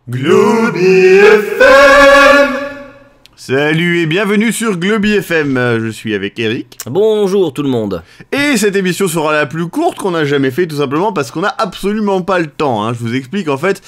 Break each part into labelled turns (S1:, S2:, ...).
S1: Globy FM. Salut et bienvenue sur Globy FM, je suis avec Eric.
S2: Bonjour tout le monde.
S1: Et cette émission sera la plus courte qu'on a jamais fait, tout simplement parce qu'on a absolument pas le temps, hein. Je vous explique en fait,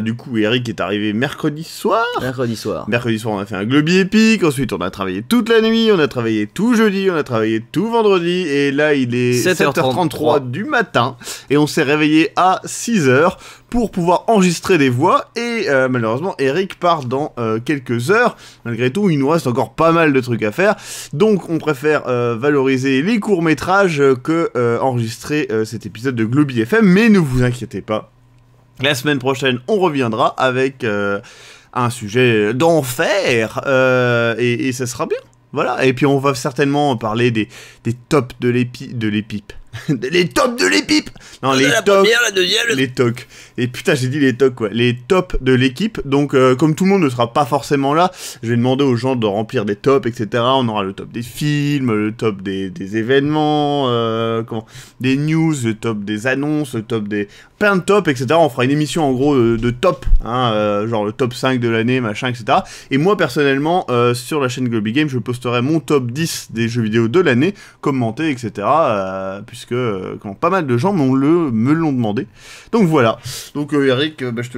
S1: du coup Eric est arrivé mercredi soir. Mercredi soir on a fait un Globy épique, ensuite on a travaillé toute la nuit, on a travaillé tout jeudi, on a travaillé tout vendredi, et là il est 7h33 du matin, et on s'est réveillé à 6h pour pouvoir enregistrer des voix, et malheureusement Eric part dans quelques heures. Malgré tout, il nous reste encore pas mal de trucs à faire, donc on préfère valoriser les courts-métrages que enregistrer cet épisode de Globy FM, mais ne vous inquiétez pas, la semaine prochaine on reviendra avec un sujet d'enfer, et ça sera bien, voilà, et puis on va certainement parler des tops de l'épip. Les tops de l'équipe. Non, les
S2: la
S1: tops,
S2: première, la deuxième,
S1: les tocs. Et putain, j'ai dit les tocs, quoi. Les tops de l'équipe. Donc, comme tout le monde ne sera pas forcément là, je vais demander aux gens de remplir des tops, etc. On aura le top des films, le top des événements, des news, le top des annonces, le top des... plein de tops, etc. On fera une émission, en gros, de top, hein, genre le top 5 de l'année, machin, etc. Et moi, personnellement, sur la chaîne Globy Game, je posterai mon top 10 des jeux vidéo de l'année, commenté, etc. Puisque pas mal de gens me l'ont demandé. Donc voilà. Donc Eric, je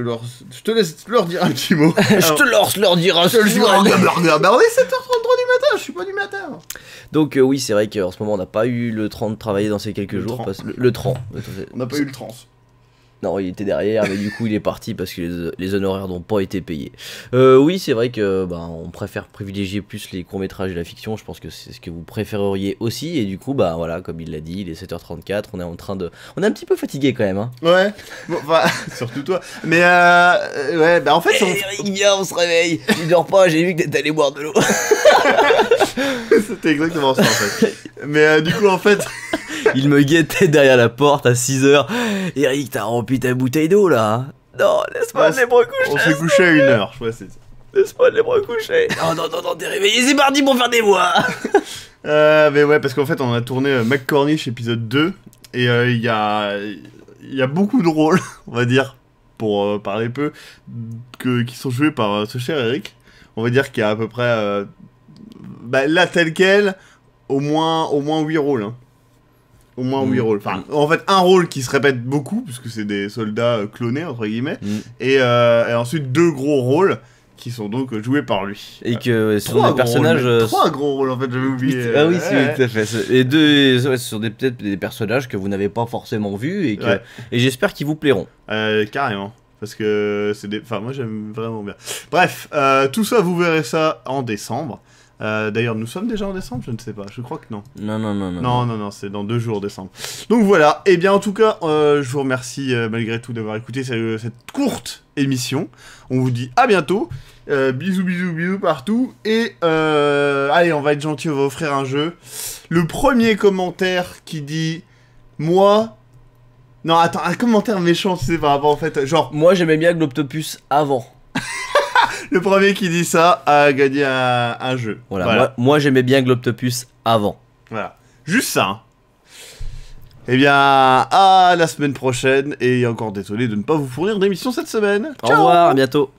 S1: te laisse leur dire un petit mot.
S2: Je te laisse leur dire un petit mot.
S1: Bah on est 7h33 du matin, je suis pas du matin.
S2: Donc oui, c'est vrai qu'en ce moment on n'a pas eu le temps de travailler dans ces quelques jours. Le temps.
S1: On n'a pas eu le trans.
S2: Non, il était derrière, mais du coup il est parti parce que les honoraires n'ont pas été payés. Oui, c'est vrai que on préfère privilégier plus les courts-métrages et la fiction, je pense que c'est ce que vous préféreriez aussi, et du coup, voilà, comme il l'a dit, il est 7h34, on est en train de... On est un petit peu fatigué quand même, hein.
S1: Ouais, bon, surtout toi. Mais ouais, en fait...
S2: Eric, viens, on se réveille. Tu dors pas, j'ai vu que t'étais allé boire de l'eau.
S1: C'était exactement ça, en fait. Mais du coup, en fait...
S2: Il me guettait derrière la porte à 6h. Eric, t'as rempli ta bouteille d'eau là, hein? Non, laisse-moi aller me recoucher.
S1: On s'est couché à 1h, je crois, c'est ça.
S2: Laisse-moi aller me recoucher. Non, t'es réveillé, c'est parti pour faire des voix.
S1: Mais ouais, parce qu'en fait, on a tourné McCornish épisode 2, et il y a beaucoup de rôles, on va dire, pour parler peu, qui sont joués par ce cher Eric. On va dire qu'il y a à peu près, là, tel quel, au moins 8 rôles, hein. Au moins 8 rôles. Enfin, en fait, un rôle qui se répète beaucoup, puisque c'est des soldats clonés, entre guillemets, et ensuite 2 gros rôles, qui sont donc joués par lui.
S2: Et que ce sont des personnages...
S1: 3 gros rôles, en fait, j'avais oublié.
S2: Ah oui, c'est tout à fait. Et ce sont peut-être des personnages que vous n'avez pas forcément vus, et j'espère qu'ils vous plairont.
S1: Carrément. Parce que c'est des... Enfin, moi, j'aime vraiment bien. Bref, tout ça, vous verrez ça en décembre. D'ailleurs, nous sommes déjà en décembre, je ne sais pas, je crois que non. Non, c'est dans 2 jours décembre. Donc voilà, et bien en tout cas, je vous remercie malgré tout d'avoir écouté cette courte émission. On vous dit à bientôt, bisous partout, et allez, on va être gentil, on va offrir un jeu. Le premier commentaire qui dit, moi... Non, attends, un commentaire méchant, tu sais, par rapport en fait, genre...
S2: Moi j'aimais bien Globtopus avant.
S1: Le premier qui dit ça a gagné un jeu.
S2: Voilà. Moi j'aimais bien Globtopus avant.
S1: Voilà. Juste ça. Hein. Eh bien, à la semaine prochaine. Et encore désolé de ne pas vous fournir d'émission cette semaine.
S2: Ciao. Au revoir, à bientôt.